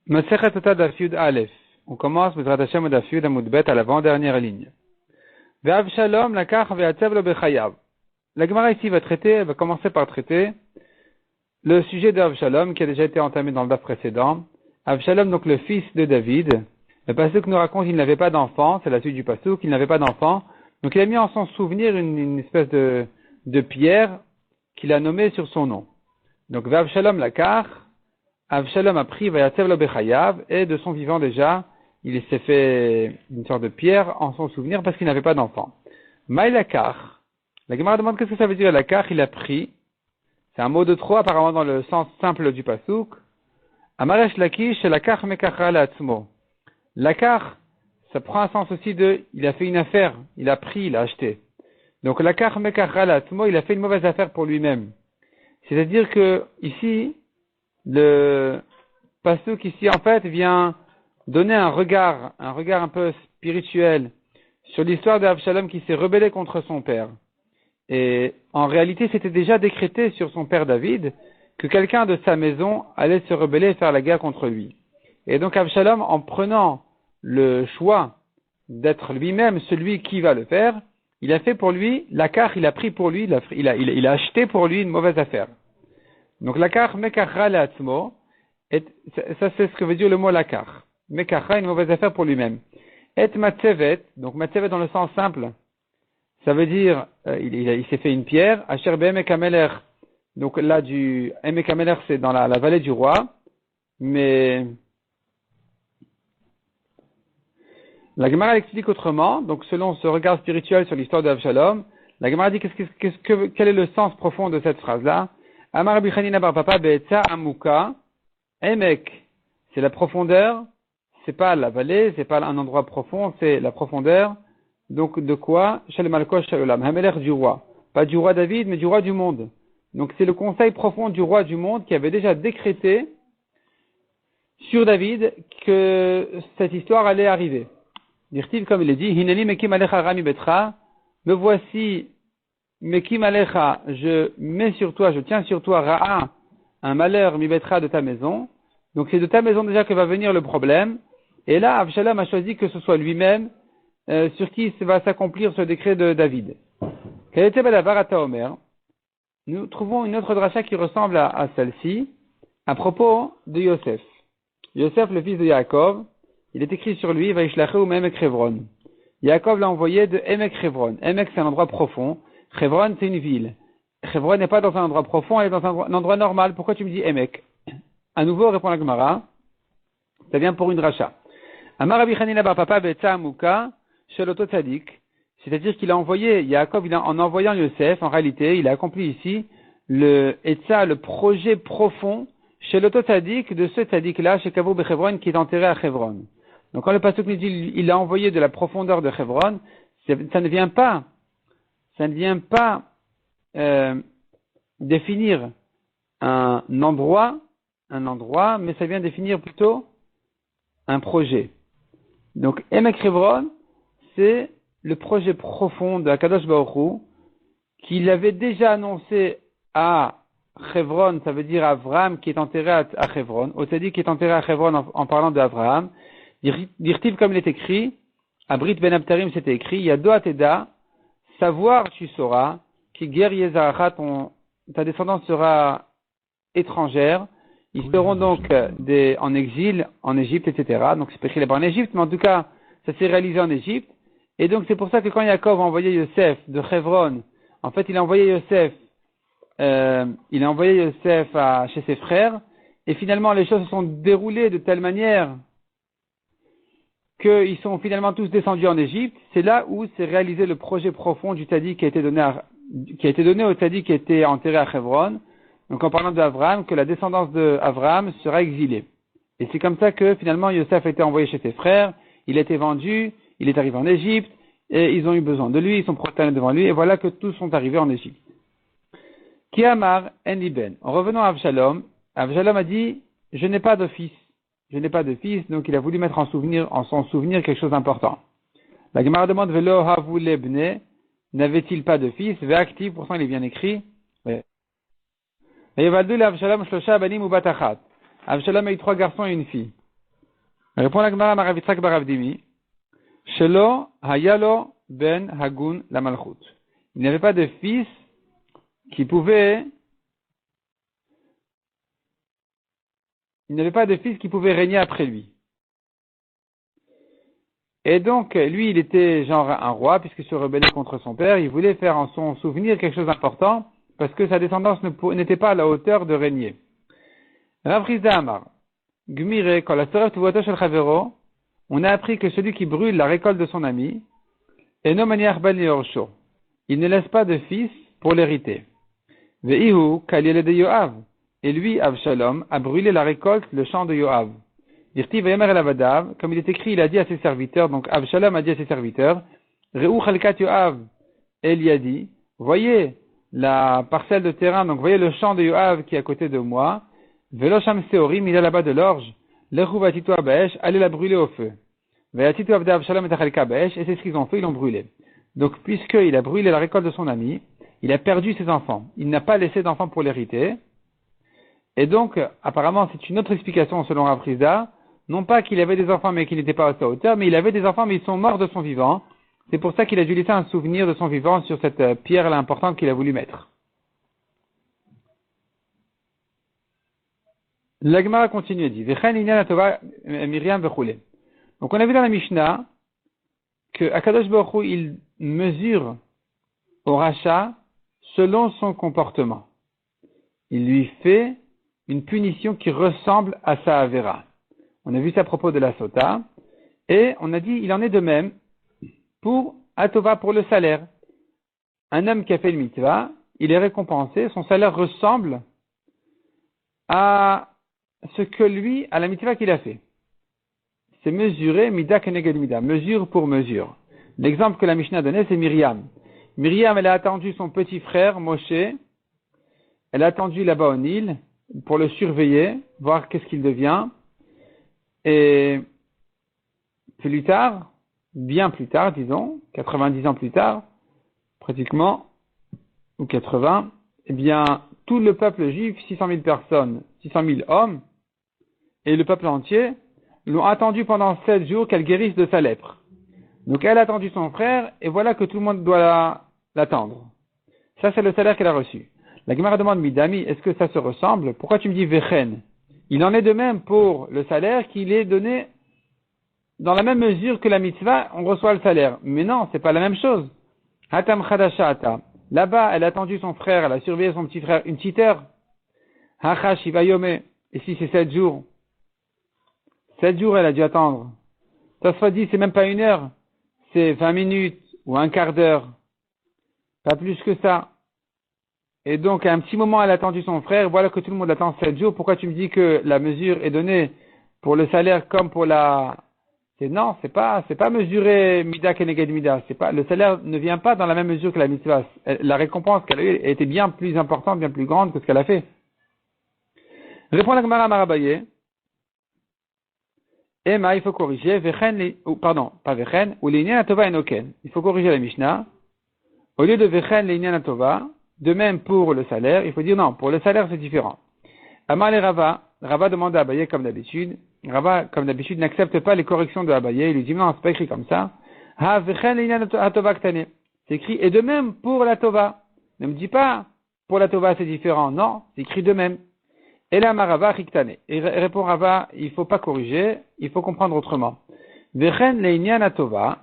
Masechet Sota Daf Yud Aleph. On commence Bezrat Hashem Daf Yud Amud Bet à l'avant-dernière ligne. Ve'Avshalom lakach ve'atzev lo bechayav. La Gemara ici va commencer par traiter le sujet d'Avshalom qui a déjà été entamé dans le daf précédent. Avshalom, donc le fils de David. Le pasuk nous raconte qu'il n'avait pas d'enfant, c'est la suite du pasuk, qu'il n'avait pas d'enfant. Donc il a mis en son souvenir une espèce de pierre qu'il a nommée sur son nom. Donc Ve'Avshalom lakach. Avshalom a pris Vayatzev lo bechayav, et de son vivant déjà, il s'est fait une sorte de pierre en son souvenir parce qu'il n'avait pas d'enfant. Maï lakach. La Gemara demande qu'est-ce que ça veut dire lakach, il a pris. C'est un mot de trop apparemment dans le sens simple du pasuk. Amaresh lakish lakach mekachra la'atzmo. Lakach, ça prend un sens aussi de, il a fait une affaire, il a pris, il a acheté. Donc lakach mekachra la'atzmo, il a fait une mauvaise affaire pour lui-même. C'est-à-dire que ici, le pasuk ici en fait vient donner un regard un peu spirituel sur l'histoire d'Avshalom qui s'est rebellé contre son père. Et en réalité, c'était déjà décrété sur son père David que quelqu'un de sa maison allait se rebeller et faire la guerre contre lui. Et donc Avshalom, en prenant le choix d'être lui-même celui qui va le faire, il a fait pour lui, lakach, il a pris pour lui, il a acheté pour lui une mauvaise affaire. Donc lakach mekachra le'atzmo, et ça c'est ce que veut dire le mot lakach. Mekachra, une mauvaise affaire pour lui-même. Et matzevet, donc matzevet dans le sens simple, ça veut dire il s'est fait une pierre. Asher be'emek hamelech, donc là du emek hamelech c'est dans la vallée du roi, mais la Gemara explique autrement. Donc selon ce regard spirituel sur l'histoire d'Avshalom, la Gemara dit quel est le sens profond de cette phrase-là. Amar Rabbi Chanina bar Papa be'etza amuka, emek, c'est la profondeur, c'est pas la vallée, c'est pas un endroit profond, c'est la profondeur. Donc de quoi? Shel malkosh shel olam, hamelech du roi, pas du roi David, mais du roi du monde. Donc c'est le conseil profond du roi du monde qui avait déjà décrété sur David que cette histoire allait arriver. Dirtiv comme il est dit, hineni mekim alecha rami betra, me voici mekim alecha, je mets sur toi, je tiens sur toi ra'a, un malheur mi betra de ta maison. Donc c'est de ta maison déjà que va venir le problème. Et là, Avshalom a choisi que ce soit lui-même sur qui va s'accomplir ce décret de David. Nous trouvons une autre dracha qui ressemble à celle-ci, à propos de Yosef. Yosef, le fils de Yaakov, il est écrit sur lui, Vaishlacheu Emek Chevron. Yaakov l'a envoyé de Emek Chevron. Emek, c'est un endroit profond. Chevron, c'est une ville. Chevron n'est pas dans un endroit profond, elle est dans un endroit normal. Pourquoi tu me dis Emek? À nouveau, répond la Gemara, ça vient pour une dracha. Amar Rabbi Chanina bar Papa be'etza amuka shel oto tzadik, c'est-à-dire qu'il a envoyé, Yaakov, en envoyant Yosef, en réalité, il a accompli ici le etza, le projet profond chez l'oto tzadik, de ce tzadik-là, chez Kavou Bechevron, qui est enterré à Chevron. Donc quand le pasuk nous dit il a envoyé de la profondeur de Chevron, ça ne vient pas définir un endroit, mais ça vient définir plutôt un projet. Donc, Emek Chevron, c'est le projet profond de Akadosh Baruch Hu, qu'il avait déjà annoncé à Chevron, ça veut dire Avraham qui est enterré à Chevron, au Tzadik qui est enterré à Chevron en parlant d'Avraham. Dirtiv comme il est écrit, à Brit Ben Abtarim c'était écrit, Yado Ateda, savoir tu sauras, qui guerre Yezarachat, ta descendance sera étrangère. Ils seront donc en exil, en Égypte, etc. Donc c'est écrit là-bas en Égypte, mais en tout cas, ça s'est réalisé en Égypte. Et donc c'est pour ça que quand Yaakov a envoyé Yosef de Chevron, en fait il a envoyé Yosef chez ses frères, et finalement les choses se sont déroulées de telle manière qu'ils sont finalement tous descendus en Égypte. C'est là où s'est réalisé le projet profond du Tzadik qui a été donné au Tzadik qui était enterré à Chevron. Donc en parlant d'Avraham, que la descendance d'Avraham sera exilée. Et c'est comme ça que finalement Yosef a été envoyé chez ses frères, il a été vendu, il est arrivé en Égypte, et ils ont eu besoin de lui, ils sont prosternés devant lui, et voilà que tous sont arrivés en Égypte. Ki amar en liben. En revenant à Avshalom, Avshalom a dit, je n'ai pas de fils, donc il a voulu mettre en son souvenir quelque chose d'important. La Gemara demande, velo havu lebne, n'avait-il pas de fils? Ve'aktiv, pourtant il est bien écrit. Avshalom a eu 3 garçons et une fille. Répond la Gemara Marav Yitzhak bar Avdimi. Shelo hayalo ben hagun la malchut. Il n'avait pas de fils qui pouvait régner après lui. Et donc, lui, il était genre un roi, puisqu'il se rebellait contre son père. Il voulait faire en son souvenir quelque chose d'important, parce que sa descendance n'était pas à la hauteur de régner. Rav Rizda Amar, Gmire, quand la sœur Tuvoto shel Chavero, on a appris que celui qui brûle la récolte de son ami, Eno maniach ben liorcho, il ne laisse pas de fils pour l'hériter. Veihu kaliele de Yoav, et lui, Avshalom, a brûlé la récolte, le champ de Yoav. Dirti vayemer el avadav, comme il est écrit, il a dit à ses serviteurs, donc Avshalom a dit à ses serviteurs, Reu chalkat Yoav, el yadi, voyez la parcelle de terrain, donc voyez le champ de Yoav qui est à côté de moi, Velosham seorim, il est là-bas de l'orge, lechu vatitu abaesh, allez la brûler au feu. Vatitu avda Avshalom et achalka abaesh, et c'est ce qu'ils ont fait, ils l'ont brûlé. Donc puisqu'il a brûlé la récolte de son ami, il a perdu ses enfants. Il n'a pas laissé d'enfants pour l'hériter. Et donc, apparemment, c'est une autre explication selon Rav Rizda. Non pas qu'il avait des enfants mais qu'il n'était pas à sa hauteur, mais il avait des enfants mais ils sont morts de son vivant. C'est pour ça qu'il a dû laisser un souvenir de son vivant sur cette pierre importante qu'il a voulu mettre. La Gemara continue et dit, donc on a vu dans la Mishnah que Akadosh Baruch Hu, il mesure au rachat selon son comportement. Il lui fait une punition qui ressemble à sa Avera. On a vu ça à propos de la Sota. Et on a dit, il en est de même pour Atova, pour le salaire. Un homme qui a fait le mitzvah, il est récompensé, son salaire ressemble à ce que lui, à la mitzvah qu'il a fait. C'est mesuré, mida keneged mida, mesure pour mesure. L'exemple que la Mishnah donnait, c'est Myriam. Myriam, elle a attendu son petit frère, Moshe. Elle a attendu là-bas au Nil pour le surveiller, voir qu'est-ce qu'il devient. Et plus tard, bien plus tard, disons, 90 ans plus tard, pratiquement, ou 80, eh bien, tout le peuple juif, 600 000 personnes, 600 000 hommes, et le peuple entier, l'ont attendu pendant 7 jours qu'elle guérisse de sa lèpre. Donc elle a attendu son frère, et voilà que tout le monde doit l'attendre. Ça, c'est le salaire qu'elle a reçu. La Gemara demande, Midami, est-ce que ça se ressemble? Pourquoi tu me dis Vechen? Il en est de même pour le salaire qu'il est donné dans la même mesure que la mitzvah, on reçoit le salaire. Mais non, c'est pas la même chose. Hatam Chadashata. Là-bas, elle a attendu son frère, elle a surveillé son petit frère une petite heure. Hacha Shivayome. Et si c'est 7 jours? 7 jours, elle a dû attendre. Ça se dit, c'est même pas 1 heure. C'est 20 minutes ou un quart d'heure. Pas plus que ça. Et donc, à un petit moment, elle a attendu son frère. Voilà que tout le monde attend 7 jours. Pourquoi tu me dis que la mesure est donnée pour le salaire comme pour la... Non, c'est pas mesuré mida keneged mida. Le salaire ne vient pas dans la même mesure que la mitzvah. La récompense qu'elle a eue était bien plus importante, bien plus grande que ce qu'elle a fait. Répond la Gemara Marabaye. Emma, il faut corriger. Pas vechen, ou l'inyan atova enoken. Il faut corriger la Mishnah. Au lieu de vechen l'inyan atova, de même pour le salaire, il faut dire non, pour le salaire c'est différent. Amar le Rava demande à Abaye comme d'habitude. Rava, comme d'habitude, n'accepte pas les corrections de Abaye. Il lui dit non, c'est pas écrit comme ça. Ha vechen l'inyan atova ktane. C'est écrit et de même pour la tova. Ne me dis pas pour la tova c'est différent. Non, c'est écrit de même. Et là, Marava riktane. Et répond Rava, il faut pas corriger, il faut comprendre autrement. Vechen l'inyan atova.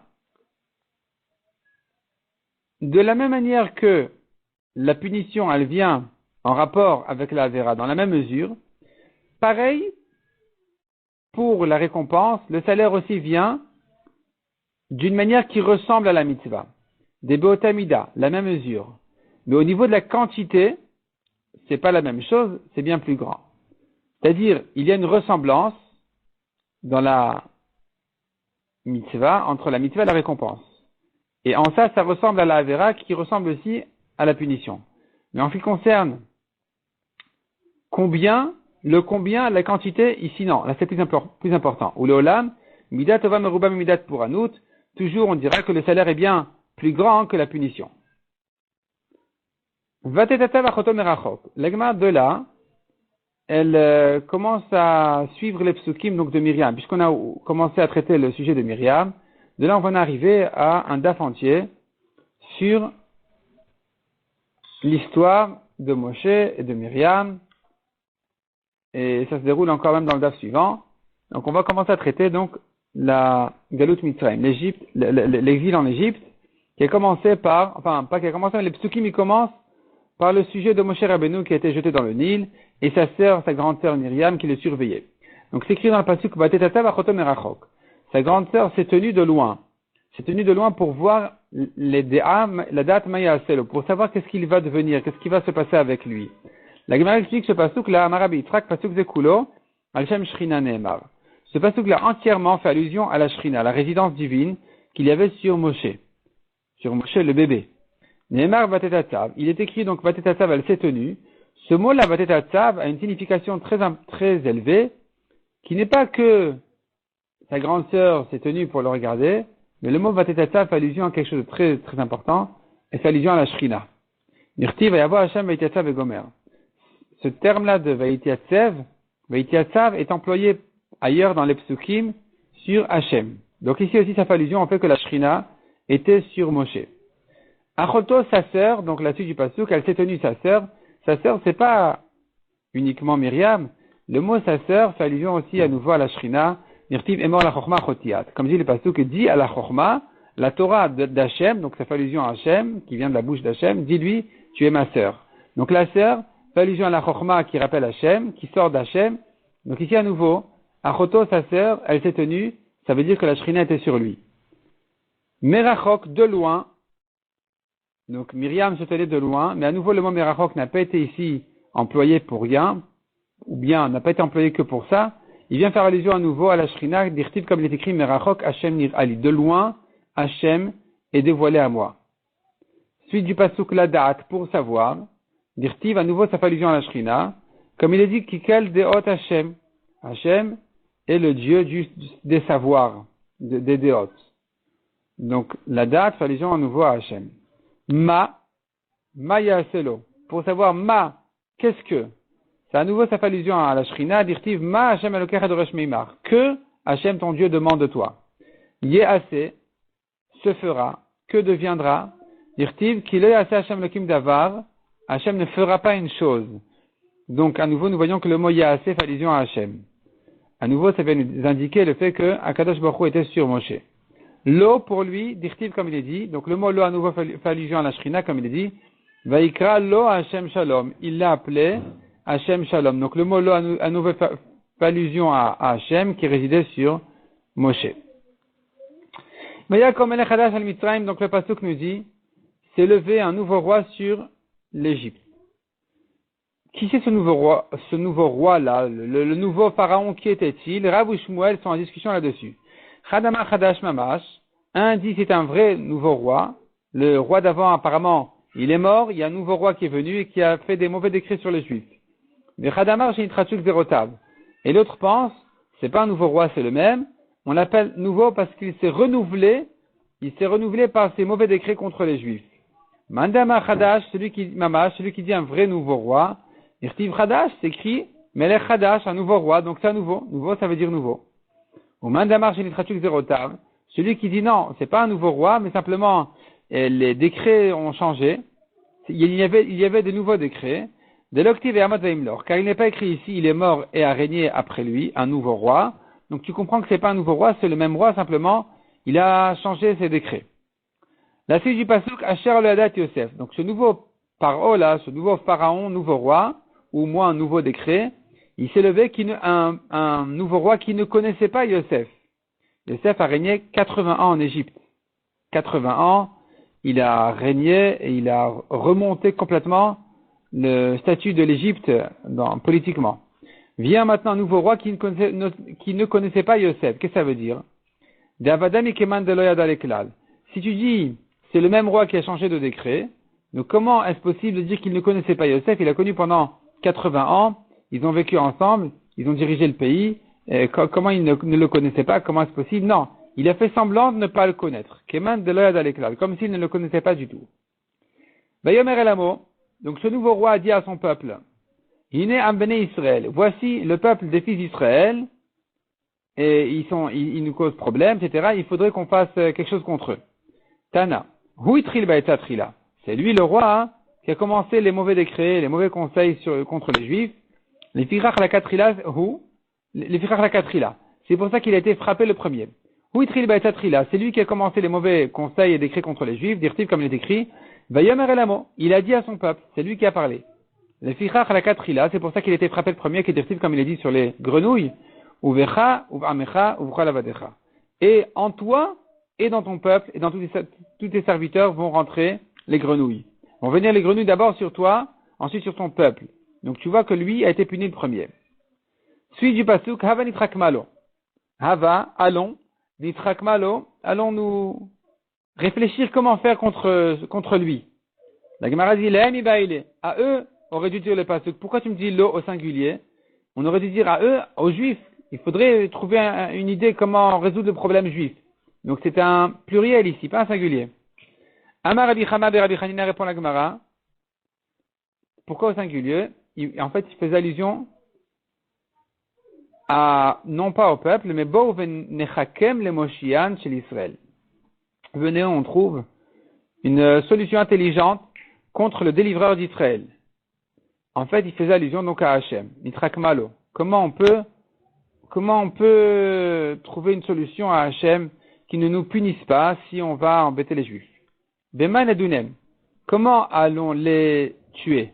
De la même manière que la punition, elle vient en rapport avec la Avera dans la même mesure, pareil, pour la récompense, le salaire aussi vient d'une manière qui ressemble à la mitzvah. Des beotamida, la même mesure. Mais au niveau de la quantité, c'est pas la même chose, c'est bien plus grand. C'est-à-dire, il y a une ressemblance dans la mitzvah, entre la mitzvah et la récompense. Et en ça, ça ressemble à la Avera qui ressemble aussi à la punition. Mais en ce qui concerne le combien, la quantité, ici non, là c'est plus important. Ou le olam, midat tova meruba midat pour anout, toujours on dira que le salaire est bien plus grand que la punition. Vatetata vachoto merachok. L'agma de là, elle commence à suivre les psukim donc de Myriam, puisqu'on a commencé à traiter le sujet de Myriam. De là, on va en arriver à un daf entier sur l'histoire de Moshe et de Myriam, et ça se déroule encore même dans le daf suivant. Donc, on va commencer à traiter donc la Galut Mitzrayim, l'Égypte, l'exil en Égypte, qui a commencé par, enfin, pas qui a commencé, mais les psukim, ils commencent par le sujet de Moshe Rabbeinu qui a été jeté dans le Nil, et sa sœur, sa grande sœur Myriam, qui le surveillait. Donc, c'est écrit dans le pasuk, Vatetatav achotom erachok. Sa grande sœur s'est tenue de loin. S'est tenue de loin pour voir la date Mayaselo, pour savoir qu'est-ce qu'il va devenir, qu'est-ce qui va se passer avec lui. La Gemara explique ce pasuk là, Amarabi Yitzhak, pasuk zekulo, al-shem Shrina Nehemar. Ce pasuk là entièrement fait allusion à la Shrina, la résidence divine qu'il y avait sur Moshe le bébé. Nehemar Vatetatzav, il est écrit donc Vatetatzav, elle s'est tenue. Ce mot-là, Vatetatzav, a une signification très élevée, qui n'est pas que sa grande sœur s'est tenue pour le regarder, mais le mot Vatetatzav fait allusion à quelque chose de très, très important, et fait allusion à la Shrina. Nirti va y avoir Hashem Vaitiatzav et Gomer. Ce terme-là de Vaitiatzav est employé ailleurs dans les psukim sur Hashem. Donc ici aussi, ça fait allusion au fait que la Shrina était sur Moshe. Achoto, sa sœur, donc la suite du pasuk, elle s'est tenue sa sœur. Sa sœur, c'est pas uniquement Myriam. Le mot sa sœur fait allusion aussi à nouveau à la Shrina. Nirtiv emor la chokma chotiat. Comme dit le pasuk, dit à la chokma, la Torah d'Hachem, donc ça fait allusion à Hachem, qui vient de la bouche d'Hachem, dis-lui, tu es ma sœur. Donc la sœur fait allusion à la chokma qui rappelle Hachem, qui sort d'Hachem. Donc ici à nouveau, Achoto, sa sœur, elle s'est tenue, ça veut dire que la Shrina était sur lui. Merachok, de loin. Donc Myriam se tenait de loin, mais à nouveau le mot Merachok n'a pas été ici employé pour rien, ou bien n'a pas été employé que pour ça. Il vient faire allusion à nouveau à la Shrina, d'Irtiv comme il est écrit Merachok Hashem Nir Ali. De loin, Hashem est dévoilé à moi. Suite du pasuk la date pour savoir, d'Irtiv à nouveau ça fait allusion à la Shrina, comme il est dit Kikel Deot Hashem. Hashem est le Dieu des savoirs, des Deot. Donc la date fait allusion à nouveau à Hashem. Ma Yaselo. Pour savoir qu'est-ce que? Ça à nouveau, ça fait allusion à la Shrina, d'Irtiv, Ma Hashem Elokecha Adoresh Meimar. Que Hashem ton Dieu demande de toi. Assez se fera. Que deviendra? D'Irtiv, qu'il est assez Hashem Elokim Davar. Hashem ne fera pas une chose. Donc, à nouveau, nous voyons que le mot assez fait allusion à Hashem. À nouveau, ça vient nous indiquer le fait que Akadosh Baruch Hu était sur Moshe. L'eau pour lui, d'Irtiv comme il est dit, donc le mot l'eau à nouveau fait allusion à la Shrina comme il est dit, Vaikra lo Hashem Shalom, il l'a appelé Hashem Shalom. Donc le mot l'eau à nouveau fait allusion à Hashem qui résidait sur Moshe. Yaakov Melech Hadash al Mitzrayim, donc le pasuk nous dit, s'est levé un nouveau roi sur l'Égypte. Qui c'est ce nouveau roi là, le nouveau pharaon, qui était-il? Rav et Shmuel sont en discussion là-dessus. Chadama Chadash Mamash, un dit c'est un vrai nouveau roi, le roi d'avant apparemment il est mort, il y a un nouveau roi qui est venu et qui a fait des mauvais décrets sur les Juifs. Mais Chadamar Shenitratsuk Zerotav, et l'autre pense, c'est pas un nouveau roi, c'est le même, on l'appelle nouveau parce qu'il s'est renouvelé par ses mauvais décrets contre les Juifs. Mandama Chadash, celui qui dit un vrai nouveau roi, Irtiv Chadash s'écrit Melech Chadash, un nouveau roi, donc c'est un nouveau ça veut dire nouveau. Ou Mandamar Shenitratsuk Zerotav, celui qui dit non, c'est pas un nouveau roi, mais simplement les décrets ont changé. Il y avait de nouveaux décrets. De l'octive et Amad Vaimlor. Car il n'est pas écrit ici, il est mort et a régné après lui, un nouveau roi. Donc tu comprends que c'est pas un nouveau roi, c'est le même roi, simplement, il a changé ses décrets. La suite du pasuk, Asher le Hadat Yosef. Donc ce nouveau paro là, ce nouveau pharaon, nouveau roi, ou moins un nouveau décret, il s'est levé un nouveau roi qui ne connaissait pas Yosef. Yosef a régné 80 ans en Égypte. 80 ans, il a régné et il a remonté complètement le statut de l'Égypte politiquement. Vient maintenant un nouveau roi qui ne connaissait pas Yosef. Qu'est-ce que ça veut dire? Si tu dis, c'est le même roi qui a changé de décret, donc comment est-ce possible de dire qu'il ne connaissait pas Yosef? Il a connu pendant 80 ans, ils ont vécu ensemble, ils ont dirigé le pays, comment il ne le connaissait pas? Comment est-ce possible? Non, il a fait semblant de ne pas le connaître. Comme s'il ne le connaissait pas du tout. Bayomer Elamo, donc ce nouveau roi a dit à son peuple, Hine am bnei Israël. Voici le peuple des fils d'Israël, et ils nous causent problème, etc. Il faudrait qu'on fasse quelque chose contre eux. Tana. Hu itril ba'etzat trila. C'est lui le roi, hein, qui a commencé les mauvais décrets, les mauvais conseils contre les Juifs. Les firach la katrila, les firach la katrila. C'est pour ça qu'il a été frappé le premier. Hu itril ba'etzat trila. C'est lui qui a commencé les mauvais conseils et décrets contre les Juifs. Dirtiv comme il est écrit. Vayomer elamo. Il a dit à son peuple. C'est lui qui a parlé. Les firach la katrila. C'est pour ça qu'il a été frappé le premier, qui est dirtiv comme il est dit sur les grenouilles. Uvecha, uvamecha, uvcha lavadecha. Et en toi, et dans ton peuple, et dans tous tes serviteurs vont rentrer les grenouilles. Vont venir les grenouilles d'abord sur toi, ensuite sur ton peuple. Donc tu vois que lui a été puni le premier. Suite du pasuk, Hava nitrakmalo. Hava, allons, nitrakmalo, allons nous réfléchir comment faire contre lui. La Gemara dit, Lehem ibaile. À eux, on aurait dû dire le pasuk. Pourquoi tu me dis lo au singulier? On aurait dû dire à eux, aux juifs. Il faudrait trouver une idée comment résoudre le problème juif. Donc c'est un pluriel ici, pas un singulier. Amar Rabbi Chama be Rabbi Chanina répond la Gemara. Pourquoi au singulier? En fait, il faisait allusion non pas au peuple, mais bo nechakem le Moshiach chez l'Israël. Venez, on trouve une solution intelligente contre le délivreur d'Israël. En fait, il faisait allusion donc à Hachem, Nitrak Malo. Comment on peut trouver une solution à Hachem qui ne nous punisse pas si on va embêter les Juifs? Bema Nedunem. Comment allons les tuer?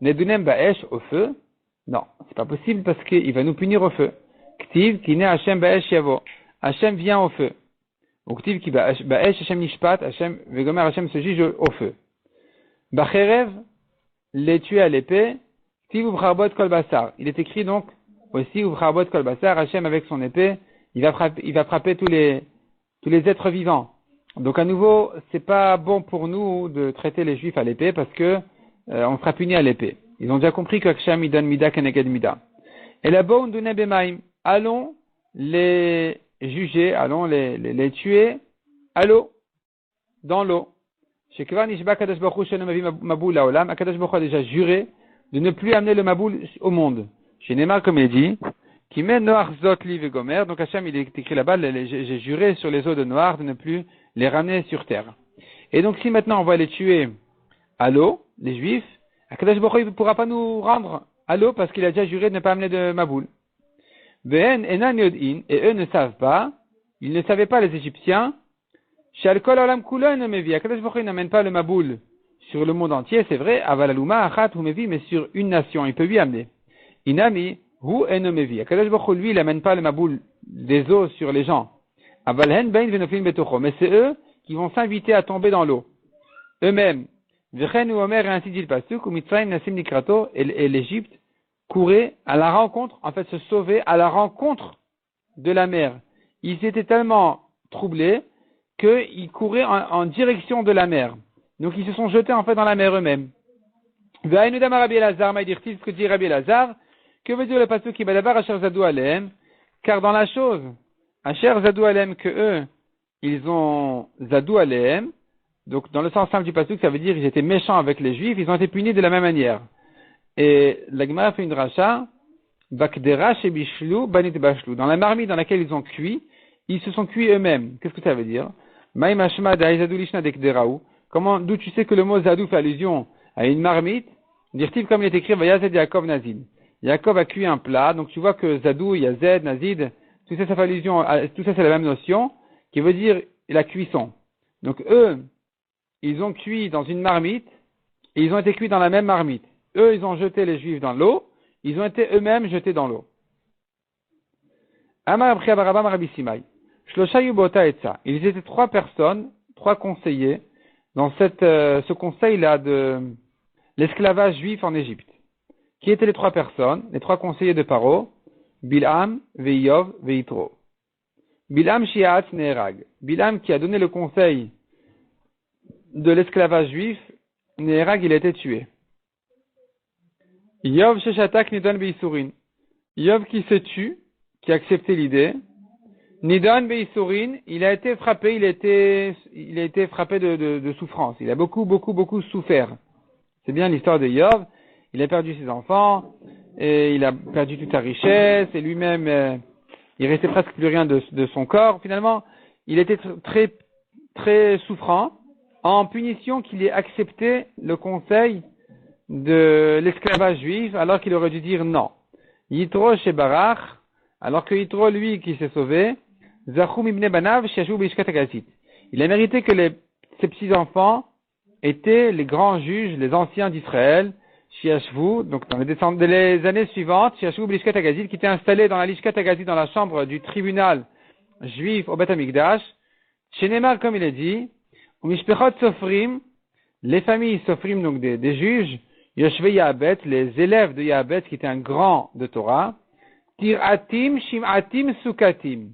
Nedunem Ba'esh au feu? Non, c'est pas possible parce qu'il va nous punir au feu. Ktiv qui ne Hachem Ba'esh Yavo. Hachem vient au feu. Ou Ktiv qui Ba'esh Hachem Nishpat, Hachem Vegomer Hachem se juge au feu. Bacherev, les tuer à l'épée. Ktiv Ubrarbot Kol Basar. Il est écrit donc aussi Ubrarbot Kol Basar, Hachem avec son épée, il va frapper tous les êtres vivants. Donc à nouveau, c'est pas bon pour nous de traiter les Juifs à l'épée parce que on sera puni à l'épée. Ils ont déjà compris que Hachem donne mida keneged mida. Et là-bas, on donnait bemaim. Allons les juger, allons les tuer à l'eau, dans l'eau. Chez Kvar Nishba Kadosh Baruch Hu Sheno Mevi Maboul Laolam, Kadosh Baruch Hu a déjà juré de ne plus amener le Maboul au monde. Chez Neymar, comme il dit, qui met Noach Zot Li Gomer. Donc Hachem, il est écrit là-bas, j'ai juré sur les eaux de Noach de ne plus les ramener sur terre. Et donc si maintenant on va les tuer à l'eau, les Juifs, Akadosh Baruch Hu ne pourra pas nous rendre à l'eau parce qu'il a déjà juré de ne pas amener de Maboul. Ve'en enan yod'in, et eux ne savent pas, ils ne savaient pas les Égyptiens, Shal kol olam kulo ne mevi. Akadosh Baruch Hu n'amène pas le Maboul sur le monde entier, c'est vrai, avalaluma achat hu mevi, mais sur une nation, il peut lui amener. Inami hu enomevi. Akadosh Baruch Hu, lui, il n'amène pas le Maboul des eaux sur les gens. Avalhen ben venoflim betocho. Mais c'est eux qui vont s'inviter à tomber dans l'eau. Eux-mêmes. Vechen ou Omer, et ainsi dit le pasuk, ou Mitzrayim nasim nikrato, et l'Égypte courait à la rencontre, en fait se sauver à la rencontre de la mer. Ils étaient tellement troublés qu'ils couraient en direction de la mer. Donc ils se sont jetés en fait dans la mer eux-mêmes. Ve'ainudam Rabbi Elazar, ma'dirtiv, ce que dit Rabbi Elazar, que veut dire le pasuk qui badabar asher zadou alehem? Car dans la chose, asher zadou alehem, que eux, ils ont zadou alehem, donc dans le sens simple du pasuk, ça veut dire qu'ils étaient méchants avec les Juifs, ils ont été punis de la même manière. Et la Gemara fait une racha, Bakdera shebishlu banit bashlu. Dans la marmite dans laquelle ils ont cuit, ils se sont cuits eux-mêmes. Qu'est-ce que ça veut dire? Maïm hashma da'izadu lishna dekderaou. Comment, d'où tu sais que le mot zadou fait allusion à une marmite? Dire-t-il comme il est écrit, Vayazed Yaakov Nazid. Yaakov a cuit un plat, donc tu vois que zadou, yazed, nazid, tout ça fait allusion tout ça c'est la même notion, qui veut dire la cuisson. Donc eux, ils ont cuit dans une marmite, et ils ont été cuits dans la même marmite. Eux, ils ont jeté les Juifs dans l'eau, ils ont été eux-mêmes jetés dans l'eau. Amar Abri Abarabam Rabbi Simai. Shlosha Yubota Etza. Ils étaient 3 personnes, 3 conseillers, dans ce conseil-là de l'esclavage juif en Égypte. Qui étaient les 3 personnes, les 3 conseillers de Paro? Bilham, Veiyov, Veitro. Bilham Shiat Neherag. Bilham qui a donné le conseil de l'esclavage juif, Neherag, il a été tué. Yov Sheshatak Nidan Beisurin. Yov qui se tue, qui a accepté l'idée. Nidan Beisurin, il a été frappé, il a été frappé de souffrance. Il a beaucoup souffert. C'est bien l'histoire de Yov. il a perdu ses enfants, et il a perdu toute sa richesse, et lui-même, il restait presque plus rien de son corps. Finalement, il était très, très souffrant, en punition qu'il ait accepté le conseil de l'esclavage juif, alors qu'il aurait dû dire non. Yitro chez Barach, alors que Yitro, lui, qui s'est sauvé, Zachum ibn Banav, Shiashu Bishkat Agazit. Il a mérité que ses petits-enfants étaient les grands juges, les anciens d'Israël, Shiashvu, donc dans les années suivantes, Shiashvu Bishkat Agazit, qui étaient installés dans la Lishkat Agazit, dans la chambre du tribunal juif au Beth Amikdash, chez Neymar, comme il est dit, ou Mishpechot Sofrim, les familles Sofrim, donc des juges, Yoshve Yahabet, les élèves de Yahabet, qui étaient un grand de Torah, Tiratim, Shimatim, Sukatim.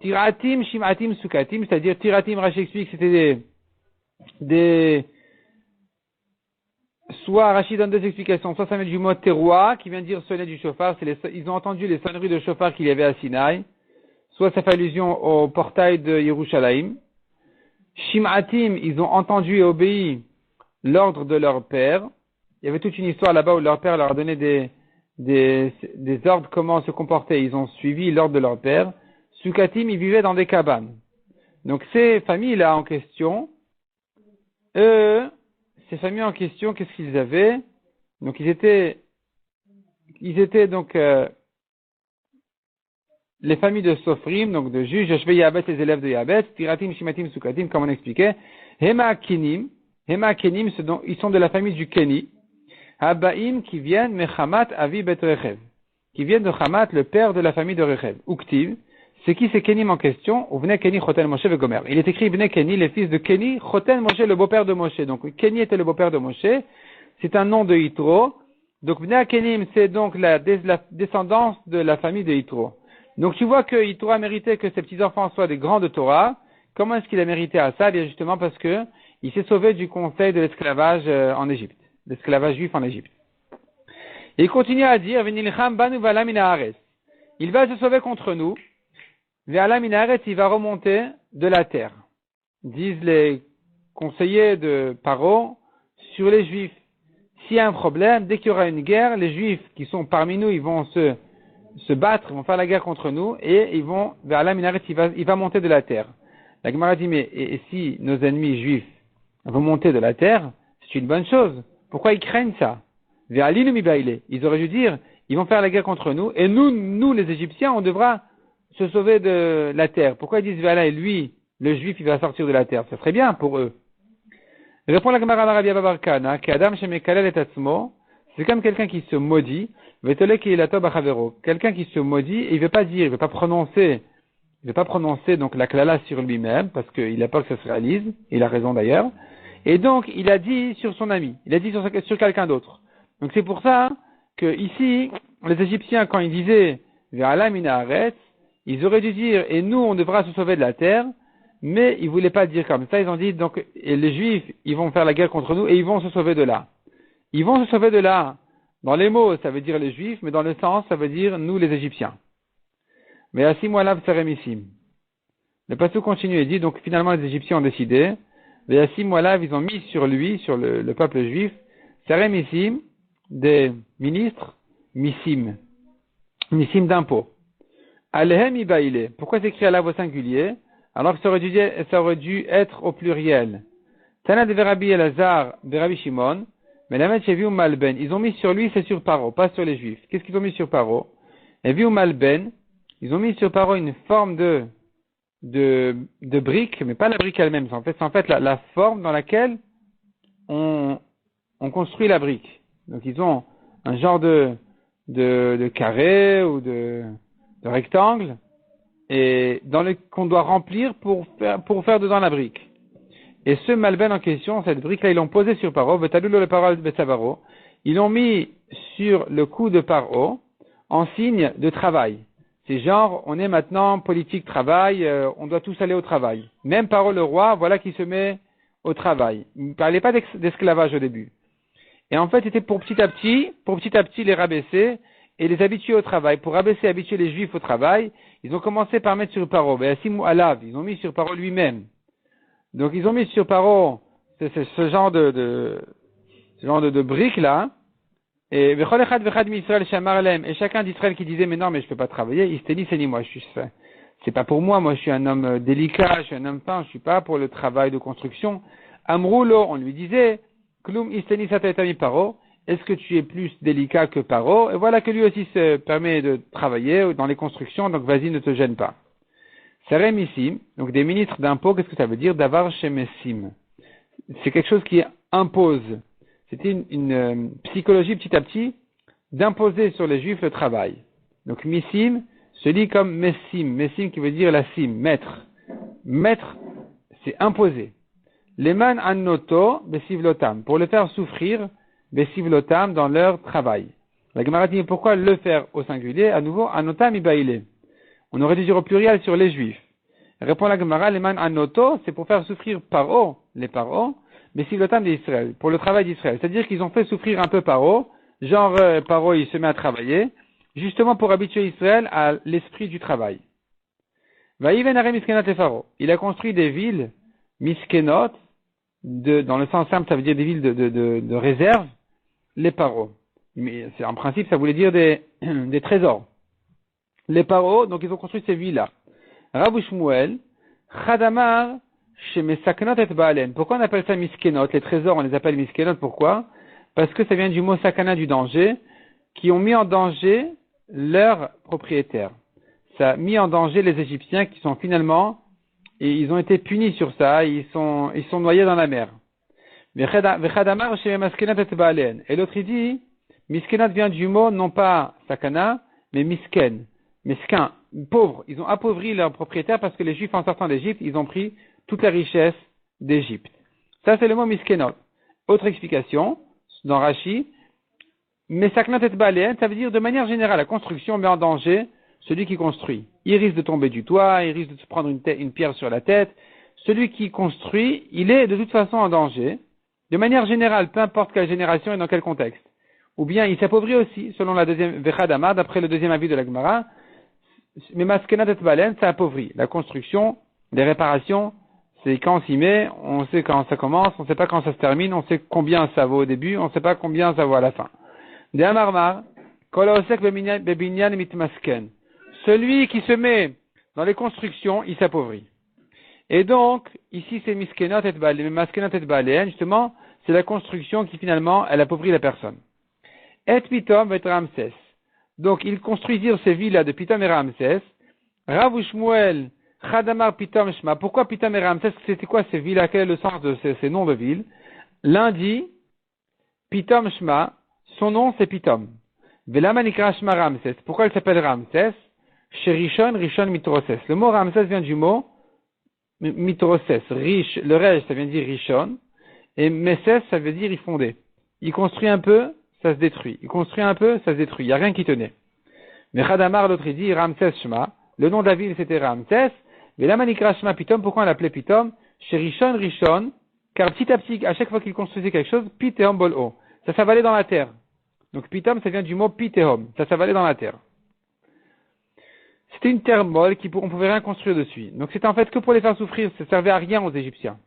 Tiratim, Shimatim, Sukatim, c'est-à-dire Tiratim, Rashi explique, c'était soit Rashi donne deux explications, soit ça met du mot teroua, qui vient dire sonner du chauffard, ils ont entendu les sonneries de chauffard qu'il y avait à Sinaï, soit ça fait allusion au portail de Yerushalayim. Shimatim, ils ont entendu et obéi l'ordre de leur père. Il y avait toute une histoire là-bas où leur père leur a donné des ordres comment se comporter. Ils ont suivi l'ordre de leur père. Sukatim, ils vivaient dans des cabanes. Donc ces familles-là en question, ces familles en question, qu'est-ce qu'ils avaient? Donc ils étaient donc les familles de Sofrim, donc de juges, Yoshve Yahabet, les élèves de Yahabet, Tiratim, Shimatim, Sukatim, comme on expliquait, Hema Kenim, ils sont de la famille du Keni, Habaim, qui viennent, Mechamat, Avi, Bet Rechev, qui viennent de Chamat, le père de la famille de Rechev. Uktiv, c'est qui ces Kenim en question? Ou venait Keni, Choten, Moshe, Vegomer. Il est écrit, venait Keni, les fils de Keni, Choten, Moshe, le beau-père de Moshe. Donc, Keni était le beau-père de Moshe. C'est un nom de Yitro. Donc, venait Kenim, c'est donc la descendance de la famille de Yitro. Donc, tu vois que Yitro a mérité que ses petits-enfants soient des grands de Torah. Comment est-ce qu'il a mérité à ça? Bien justement parce que il s'est sauvé du conseil de l'esclavage en Égypte. L'esclavage juif en Égypte. Et il continue à dire, Venilcham banu v'ala min haaretz. Il va se sauver contre nous. V'ala min haaretz, il va remonter de la terre. Disent les conseillers de Paro sur les Juifs. S'il y a un problème, dès qu'il y aura une guerre, les Juifs qui sont parmi nous, ils vont se battre, ils vont faire la guerre contre nous, et ils vont, v'ala min haaretz, il va monter de la terre. La Gemara dit, mais et si nos ennemis juifs vont monter de la terre, c'est une bonne chose. Pourquoi ils craignent ça? Ils auraient dû dire, ils vont faire la guerre contre nous, et nous les Égyptiens, on devra se sauver de la terre. Pourquoi ils disent, voilà, et lui, le juif, il va sortir de la terre? Ça serait bien pour eux. Répond la Gemara Rabbi Abba bar Kana, qu'Adam shemekalel et atzmo, c'est comme quelqu'un qui se maudit, quelqu'un qui se maudit, et il veut pas dire, il veut pas prononcer donc la klala sur lui-même, parce qu'il a peur que ça se réalise, il a raison d'ailleurs, et donc il a dit sur son ami, il a dit sur quelqu'un d'autre. Donc c'est pour ça que ici, les Égyptiens, quand ils disaient Ve'ala min haaretz, ils auraient dû dire, et nous on devra se sauver de la terre, mais ils voulaient pas dire comme ça, ils ont dit, donc et les Juifs, ils vont faire la guerre contre nous, et ils vont se sauver de là. Ils vont se sauver de là. Dans les mots, ça veut dire les Juifs, mais dans le sens, ça veut dire nous les Égyptiens. Mais Asim Walav Seremissim. Le passage continue et dit, donc finalement les Égyptiens ont décidé, mais Asim Walav, ils ont mis sur lui, sur le peuple juif, Seremissim, des ministres, Missim d'impôts. Alehem Ibaïle. Pourquoi c'est écrit à au singulier, alors que ça aurait dû être au pluriel? Tana de Verabi Elazar, Verabi Shimon, mais la Metcheviou Malben. Ils ont mis sur lui, c'est sur Paro, pas sur les Juifs. Qu'est-ce qu'ils ont mis sur Paro? Et Viou Malben, ils ont mis sur Paro une forme de brique, mais pas la brique elle-même. C'est en fait la forme dans laquelle on construit la brique. Donc ils ont un genre de carré ou de rectangle, et qu'on doit remplir pour faire dedans la brique. Et ce malben en question, cette brique-là, ils l'ont posé sur Paro, ils l'ont mis sur le cou de Paro en signe de travail. C'est genre, on est maintenant politique travail, on doit tous aller au travail. Même Paro le roi, voilà qui se met au travail. Il ne parlait pas d'esclavage au début. Et en fait, c'était pour petit à petit les rabaisser et les habituer au travail. Pour rabaisser et habituer les Juifs au travail, ils ont commencé par mettre sur Paro. Ils ont mis sur Paro lui-même. Donc ils ont mis sur Paro ce genre de briques là, Et et chacun d'Israël qui disait, mais non, mais je peux pas travailler, Isteni, c'est ni moi, c'est pas pour moi, je suis un homme délicat, je suis un homme fin, je suis pas pour le travail de construction. Amroulo, on lui disait, Klum Isteni Satetami Paro, est-ce que tu es plus délicat que Paro? Et voilà que lui aussi se permet de travailler dans les constructions, donc vas-y, ne te gêne pas. Serem ici, donc des ministres d'impôts, qu'est-ce que ça veut dire? Davar Shemessim. C'est quelque chose qui impose. C'était une psychologie petit à petit d'imposer sur les juifs le travail. Donc missim se lit comme messim, messim qui veut dire la sim, maître. Maître, c'est imposer. Leman annoto besivlotam, pour le faire souffrir besivlotam dans leur travail. La Gemara dit pourquoi le faire au singulier? À nouveau, anotam ibaïle. On aurait dû dire au pluriel sur les juifs. Répond la Gemara, leman annoto, c'est pour faire souffrir paro, les paro, mais si le temps d'Israël, pour le travail d'Israël. C'est-à-dire qu'ils ont fait souffrir un peu Paro, genre Paro il se met à travailler, justement pour habituer Israël à l'esprit du travail. Vaïvenare miskenot et Pharaon. Il a construit des villes miskenot, dans le sens simple, ça veut dire des villes de réserve, les Paro. Mais en principe, ça voulait dire des trésors. Les Paro, donc ils ont construit ces villes-là. Rav Shmuel, Chadamar, chez Mesaknot et Baalen. Pourquoi on appelle ça miskenot? Les trésors, on les appelle miskenot. Pourquoi? Parce que ça vient du mot sakana, du danger, qui ont mis en danger leurs propriétaires. Ça a mis en danger les Égyptiens qui sont finalement, et ils ont été punis sur ça, ils sont noyés dans la mer. Vechadamar chez Mesaknot et Baalen. Et l'autre il dit, miskenot vient du mot non pas sakana, mais misken. Mesquin, pauvres. Ils ont appauvri leurs propriétaires parce que les Juifs en sortant d'Égypte, ils ont pris toute la richesse d'Égypte. Ça, c'est le mot miskenot. Autre explication, dans Rashi, mesaknot et baléen, ça veut dire de manière générale, la construction met en danger celui qui construit. Il risque de tomber du toit, il risque de se prendre une pierre sur la tête. Celui qui construit, il est de toute façon en danger, de manière générale, peu importe quelle génération et dans quel contexte. Ou bien il s'appauvrit aussi, selon la deuxième Vechadama, d'après le deuxième avis de la Gemara, mais maskenot et baléen, ça appauvrit. La construction, les réparations, c'est quand on s'y met, on sait quand ça commence, on ne sait pas quand ça se termine, on sait combien ça vaut au début, on ne sait pas combien ça vaut à la fin. De Amarmar, celui qui se met dans les constructions, il s'appauvrit. Et donc, ici c'est miskenot et baléen, mais maskenot et baléen, justement, c'est la construction qui finalement, elle appauvrit la personne. Et Pitom et Ramsès. Donc, ils construisirent ces villes-là de Pitom et Ramsès. Rav Shmuel, Chadamar Pitom Shma. Pourquoi Pitom et Ramsès? C'était quoi ces villes? Quel est le sens de ces noms de villes? L'un dit, Pitom Shma, son nom c'est Pitom. Velama Nikra Shma Ramsès. Pourquoi il s'appelle Ramsès? Chez Rishon Mitroses. Le mot Ramsès vient du mot Mitroses. Riche, le Rej, ça vient dire Rishon. Et Messes, ça veut dire y fonder. Il construit un peu, ça se détruit. Il construit un peu, ça se détruit. Il n'y a rien qui tenait. Mais Chadamar, l'autre, il dit Ramsès Shma. Le nom de la ville, c'était Ramsès. Mais la manikra Shma Pitom, pourquoi on l'appelait Pitom? Chez Rishon, car petit à petit, à chaque fois qu'il construisait quelque chose, Pitehom Bol-O. Ça s'avalait dans la terre. Donc Pitom, ça vient du mot Pitehom. Ça s'avalait dans la terre. C'était une terre molle on pouvait rien construire dessus. Donc c'était en fait que pour les faire souffrir, ça servait à rien aux Égyptiens.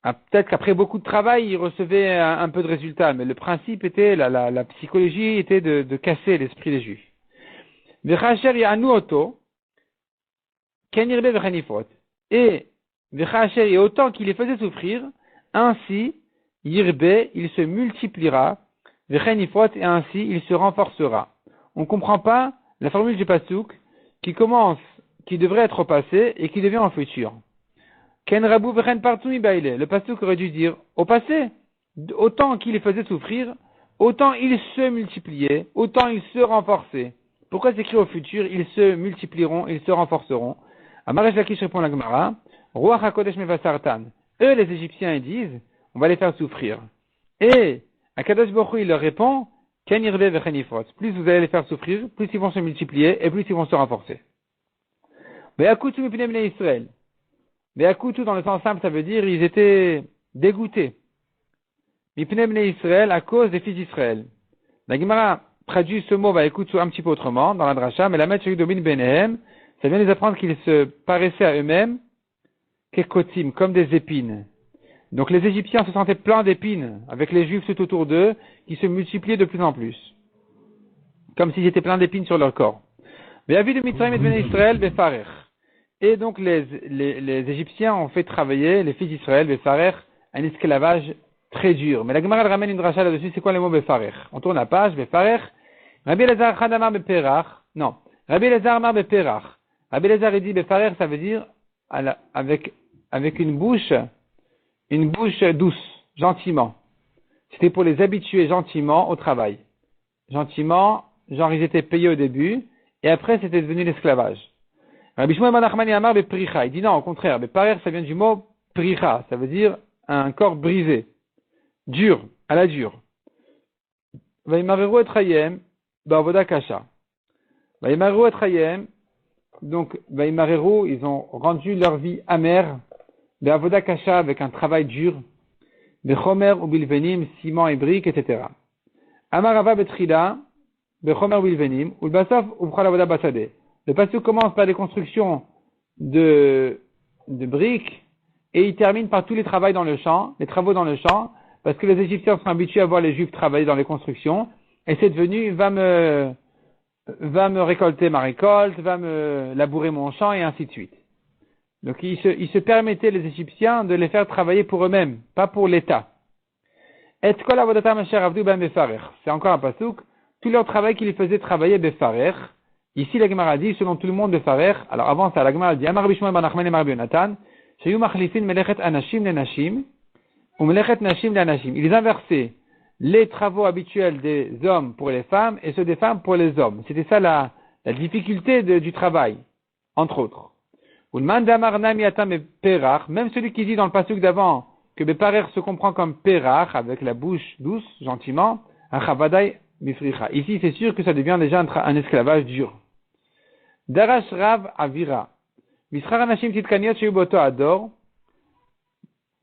Peut-être qu'après beaucoup de travail, ils recevaient un peu de résultats, mais le principe était, la psychologie était de casser l'esprit des Juifs. V'chacher ya'anu oto, ken yirbe v'chanifot. Et v'chacher, et autant qu'il les faisait souffrir, ainsi, yirbe, il se multipliera, v'chanifot, et ainsi, il se renforcera. On ne comprend pas la formule du pasuk qui devrait être au passé et qui devient au futur. Ken rabu v'chen partout ibaile. Le pasuk aurait dû dire, au passé, autant qu'il les faisait souffrir, autant ils se multipliaient, autant ils se renforçaient. Pourquoi c'est écrit au futur, ils se multiplieront, ils se renforceront? Amaresh Lakish répond la Gemara, Ruach HaKodesh Mevasartan. Eux, les Égyptiens, ils disent, on va les faire souffrir. Et, Akadosh Baruch Hu, il leur répond, Ken yirbe v'chenifot. Plus vous allez les faire souffrir, plus ils vont se multiplier, et plus ils vont se renforcer. Ve'akutu mipnei bnei Israël. Ve'akutu, dans le sens simple, ça veut dire, ils étaient dégoûtés. Mipnei bnei Israël, à cause des fils d'Israël. La Gemara traduit ce mot, écoute un petit peu autrement, dans la dracha, mais la maître Domin Benehem, ça vient nous apprendre qu'ils se paraissaient à eux-mêmes, kekotim, comme des épines. Donc les Égyptiens se sentaient pleins d'épines avec les Juifs tout autour d'eux qui se multipliaient de plus en plus. Comme s'ils étaient pleins d'épines sur leur corps. Et donc les Égyptiens ont fait travailler les fils d'Israël, Befarer, un esclavage très dur. Mais la Gemara ramène une dracha là-dessus, c'est quoi le mot Befarer? On tourne la page, Befarer. Rabbi Elazar Chadamar Beperach. Non. Rabbi Elazar Amar Beperach. Rabbi Elazar dit Befarer, ça veut dire avec une bouche douce, gentiment. C'était pour les habituer gentiment au travail. Gentiment, genre ils étaient payés au début, et après c'était devenu l'esclavage. Rabbi Shmuel ben Nachmani Amar Bepricha. Il dit non, au contraire, Beparer, ça vient du mot pricha, ça veut dire un corps brisé, dur, à la dure. Vaimareru et Chayem, Ba'avoda Kasha. Vaimareru et Chayem, donc Vaimareru, ils ont rendu leur vie amère, Ba'avoda Kasha, avec un travail dur, Bechomer ou Bilvenim, ciment et briques, etc. Amarava Betrila, Bechomer ou Bilvenim, ou Basaf ou Bchal Avoda Basade. Le pasuk commence par des constructions de briques et il termine par tous les travaux dans le champ, parce que les Égyptiens sont habitués à voir les Juifs travailler dans les constructions et c'est devenu va me récolter ma récolte, va me labourer mon champ et ainsi de suite. Donc ils se permettaient les Égyptiens de les faire travailler pour eux-mêmes, pas pour l'État. Et kol avodatam asher avdu ben befarer. C'est encore un pasuk, tout leur travail qu'ils faisaient travailler befarer. Ici, la Gemara dit, selon tout le monde de Farer, alors avant ça, la Gemara dit, Amar Bishmoy Banachman et Mar Bionatan, Shayu Machlifin Melechet Anashim le Nashim, ou Melechet Nashim le Anashim. Ils inversaient les travaux habituels des hommes pour les femmes et ceux des femmes pour les hommes. C'était ça la difficulté du travail, entre autres. Ulman Damar Nami Atam et Perach, même celui qui dit dans le pasuk d'avant que Beparer se comprend comme Perach, avec la bouche douce, gentiment, un Chavadai Mifricha. Ici, c'est sûr que ça devient déjà un esclavage dur. Darash Rav Avira. Mishrar Anashim Tidkaniot Sheyuboto Ador.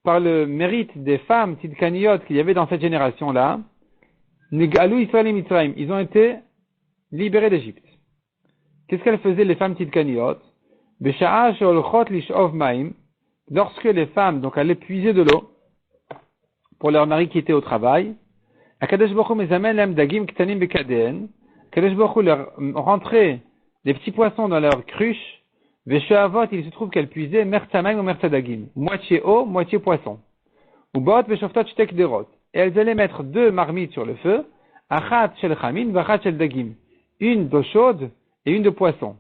Par le mérite des femmes Tidkaniot qu'il y avait dans cette génération-là, Nigalou Israël Mitzrayim. Ils ont été libérés d'Égypte. Qu'est-ce qu'elles faisaient les femmes Tidkaniot? Besha'a Sholchot Lishov Maim. Lorsque les femmes, donc, allaient puiser de l'eau pour leur mari qui était au travail, Akadosh Baruch Hu mezamen lem dagim ktanim bekadeen. Akadosh Baruch Hu leur rentrait des petits poissons dans leur cruche. Veshaavot, il se trouve qu'elles puisaient mertzamayim ou mertzadagim. Moitié eau, moitié poisson. Ou bot veshoftot shtek derot. Et elles allaient mettre 2 marmites sur le feu. Achat shel chamin, vachat shel dagim. Une d'eau chaude et une de poisson.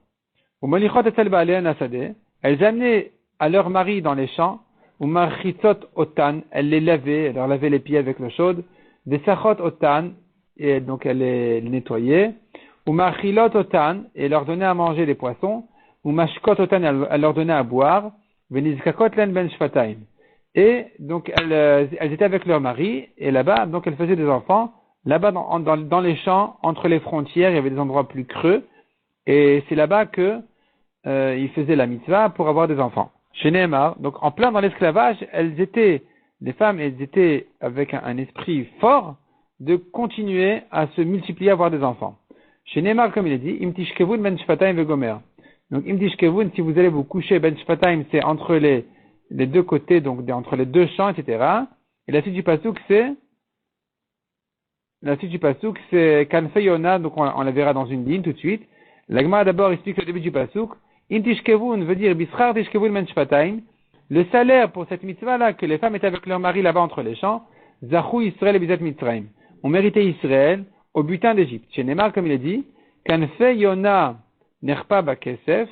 Ou molichot etzel ba'alein asadeh. Elles amenaient à leur mari dans les champs. Ou marchitzot otan. Elles les lavaient, elles leur lavaient les pieds avec l'eau chaude. Des sachot otan, et donc elle les nettoyait, ou machilot otan, et leur donnait à manger les poissons, ou mashkot otan, elle leur donnait à boire, venizkakot len ben shfataim. Et donc elles étaient avec leur mari, et là-bas, donc elles faisaient des enfants, là-bas dans les champs, entre les frontières, il y avait des endroits plus creux, et c'est là-bas que ils faisaient la mitzvah pour avoir des enfants. Chez Nehemar, donc en plein dans l'esclavage, les femmes, elles étaient avec un esprit fort de continuer à se multiplier, à avoir des enfants. Chez Neymar, comme il est dit, Im tishkevun ben shfataim vegomer. Donc, Im tishkevun, si vous allez vous coucher ben shfataim, c'est entre les deux côtés, donc entre les deux champs, etc. Et la suite du pasuk, c'est Kanfei Yona, donc on la verra dans une ligne tout de suite. La Gemara d'abord explique le début du pasuk. Im tishkevun veut dire Bishar tishkevun ben shfataim. Le salaire pour cette mitzvah-là, que les femmes étaient avec leur mari là-bas entre les champs, Zachou Israël et Bizat Mitzrayim. On méritait Israël au butin d'Égypte. Chez Neymar, comme il est dit, Kanfe Yona Nerpa Bakesef.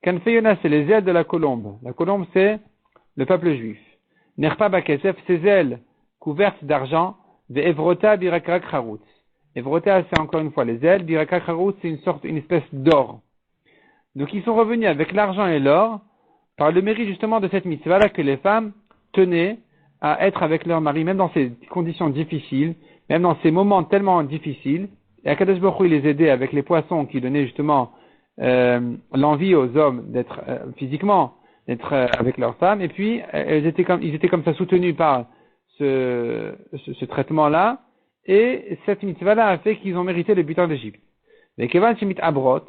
Kanfe Yona, c'est les ailes de la colombe. La colombe, c'est le peuple juif. Nerpa Bakesef, ses ailes couvertes d'argent, de Evrota Birakrak Harutz. Evrota, c'est encore une fois les ailes. Birakrak Harutz, c'est une espèce d'or. Donc, ils sont revenus avec l'argent et l'or, par le mérite justement de cette mitzvah-là que les femmes tenaient à être avec leur mari, même dans ces conditions difficiles, même dans ces moments tellement difficiles. Et Akadosh Baruch Hu, il les aidait avec les poissons qui donnaient justement l'envie aux hommes d'être physiquement, d'être avec leurs femmes. Et puis, ils étaient comme ça soutenus par ce traitement-là. Et cette mitzvah-là a fait qu'ils ont mérité le butin d'Égypte. Les Kevan Shemit Abrot,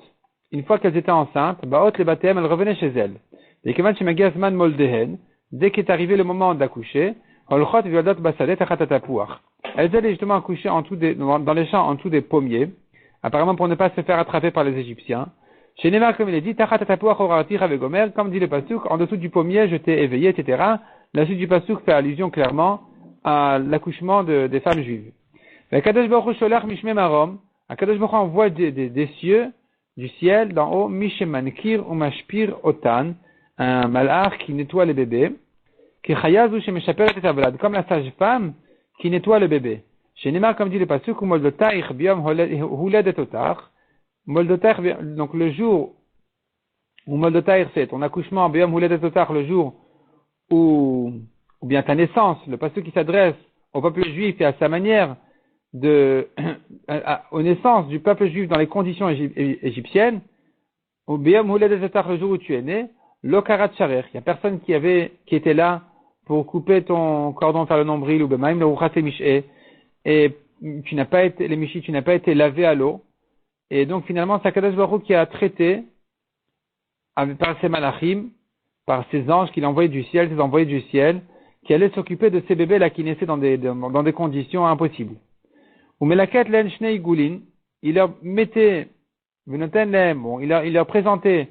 une fois qu'elles étaient enceintes, Baot les Batem, elles revenaient chez elles. Et Kevan Shemagiasman Moldehen, dès qu'est arrivé le moment d'accoucher, elles allaient justement accoucher dans les champs en dessous des pommiers, apparemment pour ne pas se faire attraper par les Égyptiens. Chez Neymar, comme il est dit, comme dit le Pasuk, en dessous du pommier, je t'ai éveillé, etc. La suite du Pasuk fait allusion clairement à l'accouchement des femmes juives. Akadosh Baruch Hu sholach mishmei marom, Akadosh Baruch Hu envoie des cieux, du ciel, d'en haut, mishemankir ou mashpir otan, un malach qui nettoie les bébés, qui chayazu shemeshaperet et avalad, comme la sage-femme qui nettoie le bébé. Chez Neymar, comme dit le Pasuk, ou moldotaich biom huledet otar, moldotaich, donc le jour où moldotaich c'est ton accouchement, biom huledet otar, le jour ou bien ta naissance, le Pasuk qui s'adresse au peuple juif et à sa manière aux naissances du peuple juif dans les conditions égyptiennes, au biom huledet otar, le jour où tu es né, l'okarat sharer, il y a personne qui était là pour couper ton cordon vers le nombril ou bemaim le ruchat mishé, et tu n'as pas été lavé à l'eau, et donc finalement c'est Akadosh Baruch Hu qui a traité par ses malachim, par ses anges qu'il envoyait du ciel, ses envoyés du ciel, qui allaient s'occuper de ces bébés là qui naissaient dans des conditions impossibles. Ou melaket len shnei gulin, il leur mettait, il leur présentait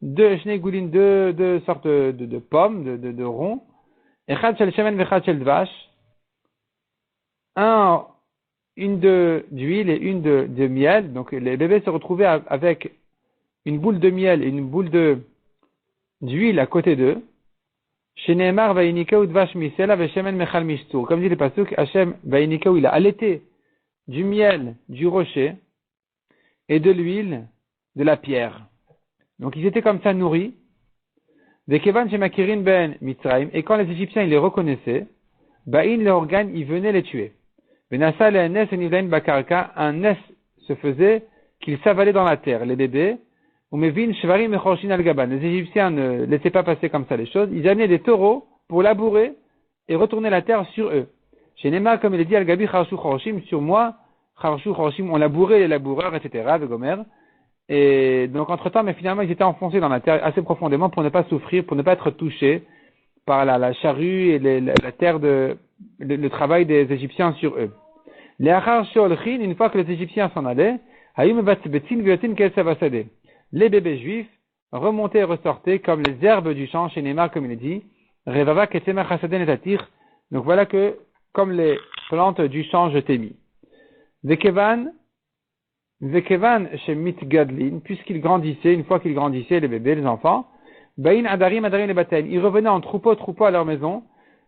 deux sortes de pommes, de ronds, echad shel shemen vechad shel dvash, une d'huile et une de miel. Donc les bébés se retrouvaient avec une boule de miel et une boule d'huile à côté d'eux. Chez Nehemar vayinikeu dvash misela veshemen mechal mishtur. Comme dit le pasuk, Hashem vayinikeu, il a allaité du miel du rocher et de l'huile de la pierre. Donc ils étaient comme ça nourris. Vekevan shemakirin ben Mitzrayim, et quand les Égyptiens ils les reconnaissaient, Ba'in le organe, ils venaient les tuer. Venasa le nes et nivlaim bakarka, un nes se faisait qu'ils s'avalaient dans la terre, les bébés. Ou mevin shvarim echoshin al gaban. Les Égyptiens ne laissaient pas passer comme ça les choses. Ils amenaient des taureaux pour labourer et retourner la terre sur eux. Chez Nema, comme il est dit, al gabi charshu choroshim, sur moi, charshu choroshim, on labourait les laboureurs, etc., de Gomer. Et donc, entre-temps, mais finalement, ils étaient enfoncés dans la terre assez profondément pour ne pas souffrir, pour ne pas être touchés par la charrue et la terre le travail des Égyptiens sur eux. Les achar sheolchin, une fois que les Égyptiens s'en allaient, hayum batzbetzin viotin kelsavasade. Les bébés juifs remontaient et ressortaient comme les herbes du champ, chez Neymar, comme il est dit, revava ketzemach hasaden et tatir. Donc voilà que, comme les plantes du champ, je t'ai mis. Vekevan chez Mitgadlin, puisqu'ils grandissaient, une fois qu'ils grandissaient, les bébés, les enfants, Bain Adarim les batailles, ils revenaient en troupeau à leur maison.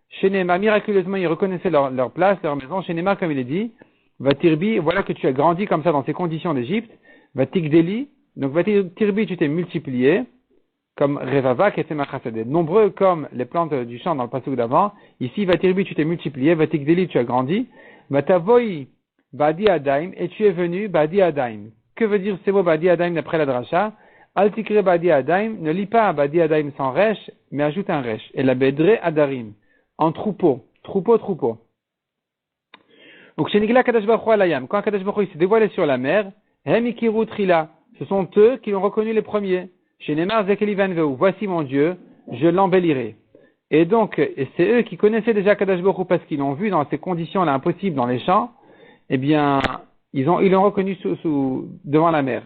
Chez Neymar, miraculeusement, ils reconnaissaient leur place, leur maison. Chez Neymar, comme il est dit, Vatirbi, voilà que tu as grandi comme ça dans ces conditions d'Égypte. Vatikdeli, donc Vatirbi, tu t'es multiplié, comme Revava, Ketzemach Hasadeh, nombreux comme les plantes du champ dans le pasuk d'avant. Ici, Vatirbi, tu t'es multiplié, Vatikdeli, tu as grandi. Vatavoy, Badi Adaim, et tu es venu, Badi Adaim. Que veut dire ces mots Badi Adaim d'après la dracha? Altikre Badi Adaim, ne lis pas Badi Adaim sans resh, mais ajoute un resh. Et la Bedre Adarim, en troupeau. Donc, chez Nigla Kadosh Baruch Hu alayam, quand Kadosh Baruch Hu s'est dévoilé sur la mer, Hem Ikiru Trila, ce sont eux qui l'ont reconnu les premiers. Chez Neymar Zekeli Vanveu, voici mon Dieu, je l'embellirai. Et donc, c'est eux qui connaissaient déjà Kadosh Baruch Hu parce qu'ils l'ont vu dans ces conditions-là impossibles dans les champs, eh bien, ils l'ont reconnu devant la mer.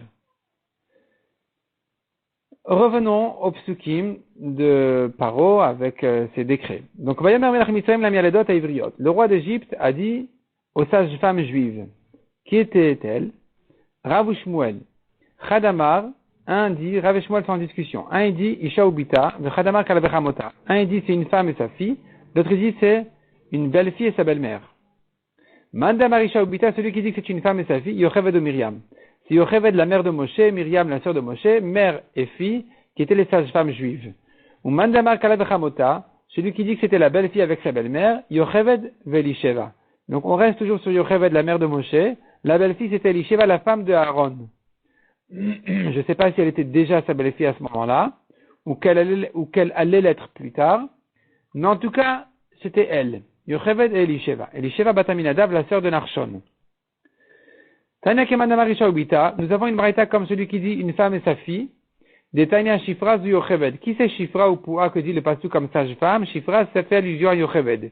Revenons au psukim de Paro avec ses décrets. Donc, le roi d'Égypte a dit aux sages-femmes juives, qui étaient-elles? Rav ou Shmuel. Chadamar, un dit, Rav et Shmuel sont en discussion. Un il dit, Isha ubita, Chadamar kalabechamota. Un il dit, c'est une femme et sa fille. L'autre il dit, c'est une belle-fille et sa belle-mère. Mandamar Isha ubita, celui qui dit que c'est une femme et sa fille, Yocheved ou Myriam. C'est Yocheved, la mère de Moshe, Myriam, la sœur de Moshe, mère et fille, qui étaient les sages-femmes juives. Ou Mandamar kalabechamota, celui qui dit que c'était la belle-fille avec sa belle-mère, Yocheved velisheva. Donc on reste toujours sur Yocheved, la mère de Moshe. La belle-fille, c'était Elisheva, la femme de Aaron. Je ne sais pas si elle était déjà sa belle-fille à ce moment-là, ou qu'elle allait l'être plus tard. Mais en tout cas, c'était elle. Yocheved et Elisheva. Elisheva Bataminadav, la sœur de Narshon. Tanya Kemanamar Isha Ubita, nous avons une braïta comme celui qui dit une femme et sa fille. Détaïnia Shifra zu Yocheved. Qui c'est Shifra ou Poua que dit le pasuk comme sage-femme? Shifra, ça fait allusion à Yocheved.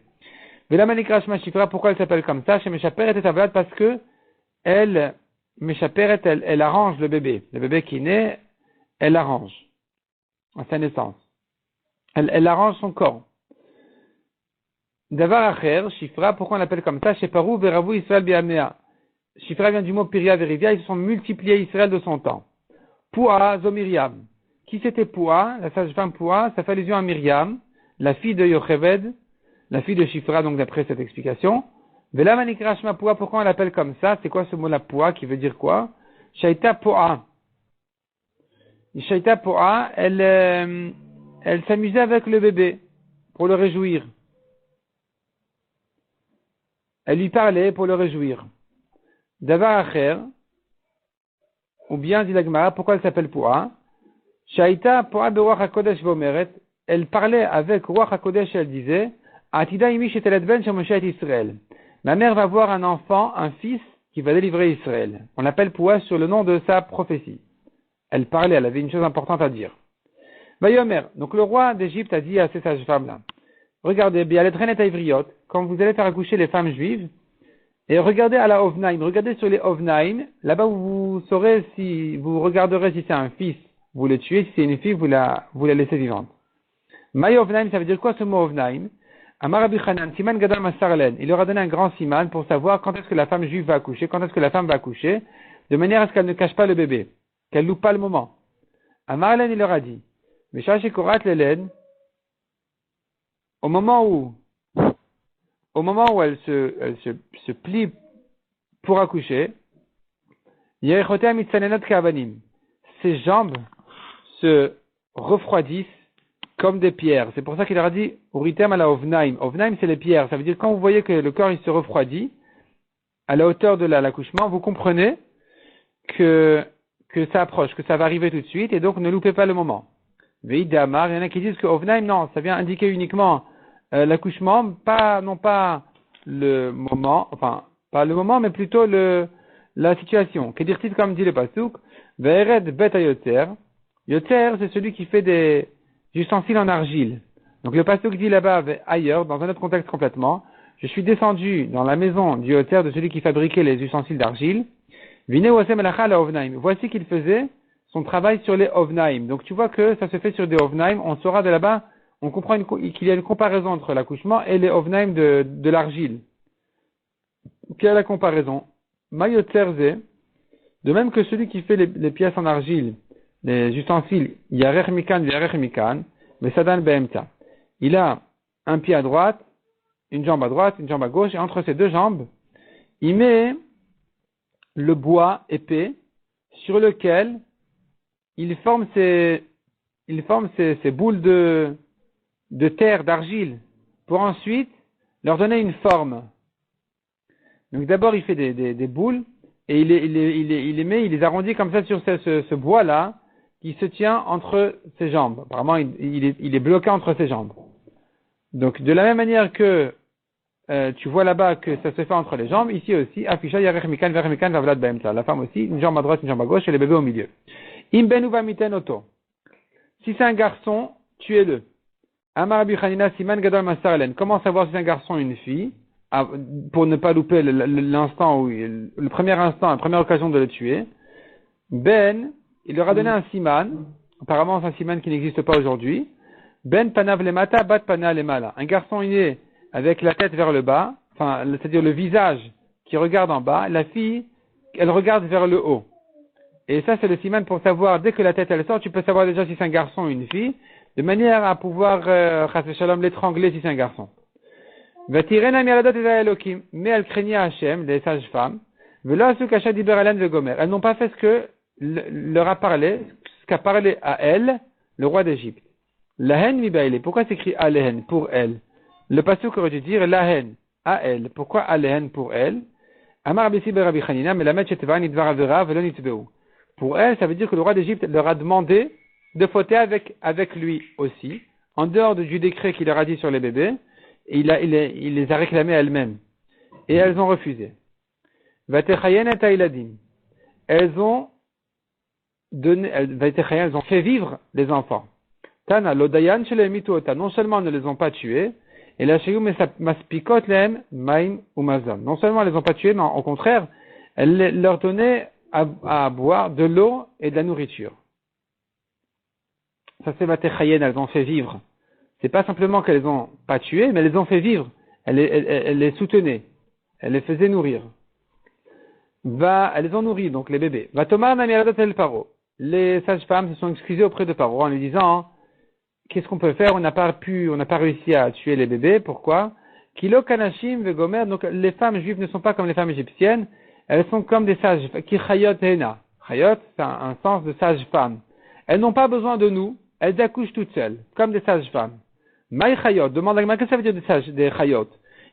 Vela Manikrashma Shifra, pourquoi elle s'appelle comme ça? Chez Meshaperet et Avalad, parce que elle, Meshaperet, elle arrange le bébé. Le bébé qui naît, elle arrange à sa naissance. Elle arrange son corps. Davar Acher, Shifra, pourquoi on l'appelle comme ça? Chez Parou, Veravu, Israël, Biamea. Shifra vient du mot Piria, Verivia, ils se sont multipliés Israël de son temps. Poua, Zomiriam. Qui c'était Poua? La sage-femme Poua, ça fait allusion à Myriam, la fille de Yocheved, la fille de Shifra, donc d'après cette explication. Vela Manikrashma Poua, pourquoi on l'appelle comme ça? C'est quoi ce mot-là Poua, qui veut dire quoi? Shaita Poua. Shaita Poua, elle s'amusait avec le bébé, pour le réjouir. Elle lui parlait pour le réjouir. Davar Acher, ou bien dit la Gemara, pourquoi elle s'appelle Poua? Shaita Poua beruach hakodesh vomeret, elle parlait avec Ruach hakodesh, elle disait, Atida imi shetelet ben shemoshet Israël. Ma mère va voir un enfant, un fils, qui va délivrer Israël. On l'appelle Poua sur le nom de sa prophétie. Elle parlait, elle avait une chose importante à dire. Vayomer, donc le roi d'Égypte a dit à ces sages-femmes-là, regardez, bien les traînettes ivriot, quand vous allez faire accoucher les femmes juives, et regardez à la Ovnaim, regardez sur les Ovnaim, là-bas vous saurez si, vous regarderez si c'est un fils, vous le tuez, si c'est une fille, vous la laissez vivante. Maï Ovnaim, ça veut dire quoi ce mot Ovnaim? Amar Rabbi Chanan, Siman Gadol Masarlen, il leur a donné un grand siman pour savoir quand est-ce que la femme juive va accoucher, quand est-ce que la femme va accoucher, de manière à ce qu'elle ne cache pas le bébé, qu'elle loupe pas le moment. Amar Len, il leur a dit, Meshash Korat Lelen, au moment où elle se plie pour accoucher, Yerechotea mitsanenot kavanim, ses jambes se refroidissent comme des pierres. C'est pour ça qu'il leur a dit, Uritem ala ovnaim. Ovnaim, c'est les pierres. Ça veut dire quand vous voyez que le corps il se refroidit, à la hauteur de l'accouchement, vous comprenez que ça approche, que ça va arriver tout de suite, et donc ne loupez pas le moment. Veidamar, il y en a qui disent que ovnaim, non, ça vient indiquer uniquement l'accouchement, non pas le moment, enfin, pas le moment, mais plutôt la situation. Kedirtit, comme dit le pasuk, Ve'ered bet ayotzer. Yotzer, c'est celui qui fait des ustensiles en argile. Donc le pasuk dit là-bas, ailleurs, dans un autre contexte complètement, je suis descendu dans la maison du Yotzer, de celui qui fabriquait les ustensiles d'argile. Vine wasem elacha la ovnaim. Voici qu'il faisait son travail sur les ovnaim. Donc tu vois que ça se fait sur des ovnaim, on saura de là-bas, on comprend qu'il y a une comparaison entre l'accouchement et les ovnaim de l'argile. Quelle est la comparaison? Mayotzerze, de même que celui qui fait les pièces en argile, les ustensiles, yarech mikan, mais sadan beemta. Il a un pied à droite, une jambe à gauche, et entre ces deux jambes, il met le bois épais sur lequel il forme ces boules de terre, d'argile, pour ensuite leur donner une forme. Donc d'abord il fait des boules, et il les arrondit comme ça sur ce bois-là, qui se tient entre ses jambes. Apparemment, il est bloqué entre ses jambes. Donc de la même manière que tu vois là-bas que ça se fait entre les jambes, ici aussi, afisha yarech mikan vermikan vavlad baemta. La femme aussi, une jambe à droite, une jambe à gauche, et le bébé au milieu. Im ben uva miten oto. Si c'est un garçon, tuez-le. Amar Rabbi Chanina siman gadol masarlen. Comment savoir si c'est un garçon ou une fille? Pour ne pas louper l'instant où le premier instant, la première occasion de le tuer. Ben, il leur a donné un siman. Apparemment, c'est un siman qui n'existe pas aujourd'hui. Ben panav lemata, bat pana lemala. Un garçon né avec la tête vers le bas, enfin, c'est-à-dire le visage qui regarde en bas. La fille, elle regarde vers le haut. Et ça, c'est le siman pour savoir, dès que la tête elle sort, tu peux savoir déjà si c'est un garçon ou une fille, de manière à pouvoir, chas shalom, l'étrangler si c'est un garçon. Mais elle craignait Hachem, les sages-femmes. Elles n'ont pas fait ce que leur a parlé, ce qu'a parlé à elle, le roi d'Égypte. La haine mi. Pourquoi s'écrit Alehen pour elle? Le pasuk aurait dû dire la haine à elle. Pourquoi Alehen pour elle? Amar Rabbi Rabbi Chanina, mais la metchetva nidvar avera velo nitbeu. Pour elle, ça veut dire que le roi d'Égypte leur a demandé de fauter avec lui aussi, en dehors du décret qu'il leur a dit sur les bébés. Et il les a réclamés elles-mêmes. Et elles ont refusé. Elles ont elles ont fait vivre les enfants. Tana, l'odayan chez les mituota, non seulement ne les ont pas tués, et la sheyou maspikot lehem maim ou mazon. Non seulement elles les ont pas tués, mais au contraire, elles leur donnaient à boire de l'eau et de la nourriture. Ça c'est Vatechayen, elles ont fait vivre. C'est pas simplement qu'elles les ont pas tués, mais elles les ont fait vivre. Elles les soutenaient. Elles les faisaient nourrir. Elles les ont nourris, donc les bébés. Va Tomar Namiradot El Paro. Les sages-femmes se sont excusées auprès de Paro en lui disant, qu'est-ce qu'on peut faire? On n'a pas réussi à tuer les bébés. Pourquoi? Kilo Kanashim Vegomer. Donc les femmes juives ne sont pas comme les femmes égyptiennes. Elles sont comme des sages. Ki Chayot Hena. Chayot, c'est un sens de sage-femme. Elles n'ont pas besoin de nous. Elles accouchent toutes seules, comme des sages-femmes. Maï Chayot. Demande à qu'est-ce que ça veut dire des Chayot?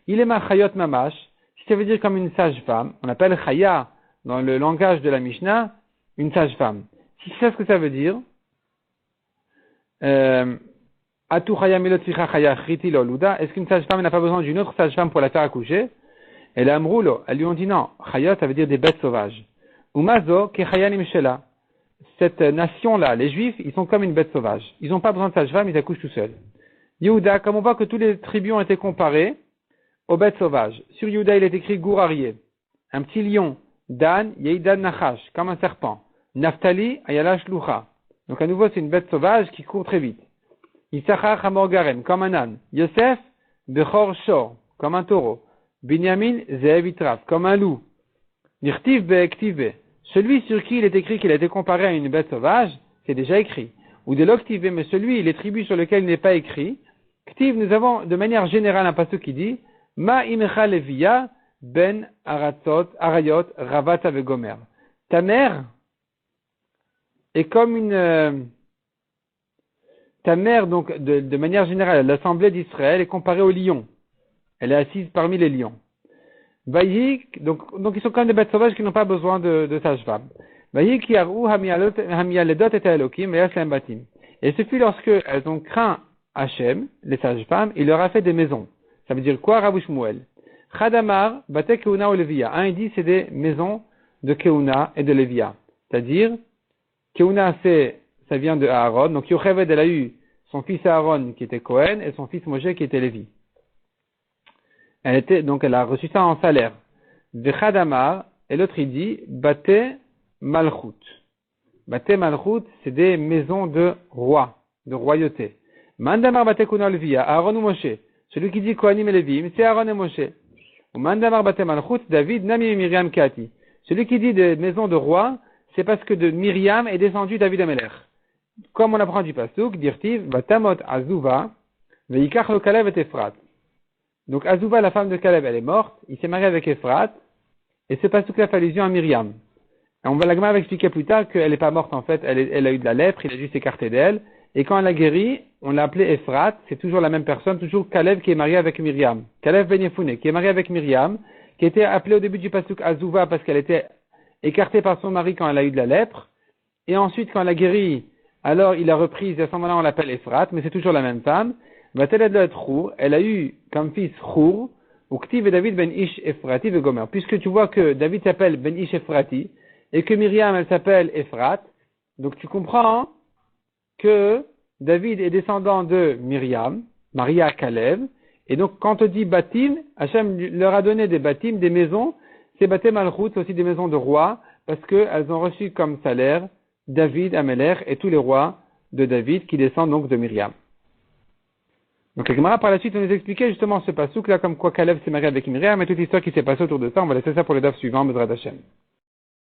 Il est ma Chayot Mamash. Si ça veut dire comme une sage-femme, on appelle Chaya, dans le langage de la Mishnah, une sage-femme. Si c'est ce que ça veut dire, est-ce qu'une sage-femme n'a pas besoin d'une autre sage-femme pour la faire accoucher? Et là, elles lui ont dit non. Chayot, ça veut dire des bêtes sauvages. Umazo, kechayanim shela. Cette nation-là, les Juifs, ils sont comme une bête sauvage. Ils n'ont pas besoin de sage-femme, ils accouchent tout seuls. Yehuda, comme on voit que tous les tribus ont été comparés aux bêtes sauvages. Sur Yehuda, il est écrit gourarié, un petit lion. Dan, Yeidan Nachash, comme un serpent. Naphtali, Ayalash Lucha. Donc à nouveau, c'est une bête sauvage qui court très vite. Issachar Hamorgarem, comme un âne. Yosef, Bechor Shor, comme un taureau. Binyamin, Zeev Itraf, comme un loup. Nirtiv Be'ektive. Celui sur qui il est écrit qu'il a été comparé à une bête sauvage, c'est déjà écrit. Ou de l'Oktive, mais celui, les tribus sur lesquelles il n'est pas écrit. Ktiv, nous avons de manière générale un passage qui dit, Ma Imecha Leviya, Ben Arayot, Ravata Vegomer. Ta mère est comme ta mère, donc, de manière générale, l'assemblée d'Israël est comparée au lion. Elle est assise parmi les lions. Vaïk, donc ils sont comme des bêtes sauvages qui n'ont pas besoin de sages-femmes. Vaïk Yarou Hamialedot et Elokim, Vayaslam Batim. Et ce fut lorsque elles ont craint Hachem, les sages-femmes, il leur a fait des maisons. Ça veut dire quoi, Rabbi Shmuel? Chadamar, Bate Keuna ou Levia. Un, il dit, c'est des maisons de Keuna et de Levia. C'est-à-dire, Keuna, ça vient de Aaron. Donc, Yocheved, elle a eu son fils Aaron qui était Cohen et son fils Moshe qui était Lévi. Elle a reçu ça en salaire. Vechadamar, et l'autre, il dit, Bate Malchut. Bate Malchut, c'est des maisons de roi, de royauté. Mandamar Bate Keuna ou Levia, Aaron ou Moshe. Celui qui dit Kohanim et Lévi, c'est Aaron et Moshe. Mandamar Bate Malchut, David, Nami et Miriam Kati. Celui qui dit des maisons de roi, c'est parce que de Myriam est descendu David Amelech. Comme on apprend du Pasuk, Dirtiv, Batamot Azuva, Veikach lo Kalev et Ephrat. Donc Azuva, la femme de Kalev, elle est morte, il s'est marié avec Ephrat, et ce Pasuk-là fait allusion à Myriam. Et la Gemara va expliquer plus tard qu'elle n'est pas morte en fait, elle a eu de la lèpre, il a dû s'écarter d'elle, et quand elle a guéri, on l'a appelée Ephrat, c'est toujours la même personne, toujours Kalev qui est marié avec Myriam. Kalev Ben Yefune, qui est marié avec Myriam, qui était appelée au début du Pasuk Azuva parce qu'elle était écartée par son mari quand elle a eu de la lèpre, et ensuite quand elle a guéri, alors il a repris, et à ce moment-là on l'appelle Ephrat, mais c'est toujours la même femme. Elle a eu comme fils Chour, ou Ktiv et David Ben Ish Ephrati ve Gomer. Puisque tu vois que David s'appelle Ben Ish Ephrati, et que Myriam elle s'appelle Ephrat, donc tu comprends que David est descendant de Myriam, Maria Kalev, et donc quand on dit Batim, Hachem leur a donné des Batim, des maisons, c'est Batim Malchut, c'est aussi des maisons de rois, parce qu'elles ont reçu comme salaire David, Amelech et tous les rois de David qui descendent donc de Myriam. Donc la Gemara par la suite va nous expliquer justement ce passouk là comme quoi Kalev s'est marié avec Myriam et toute l'histoire qui s'est passée autour de ça. On va laisser ça pour les daves suivants, Bezrat Hashem.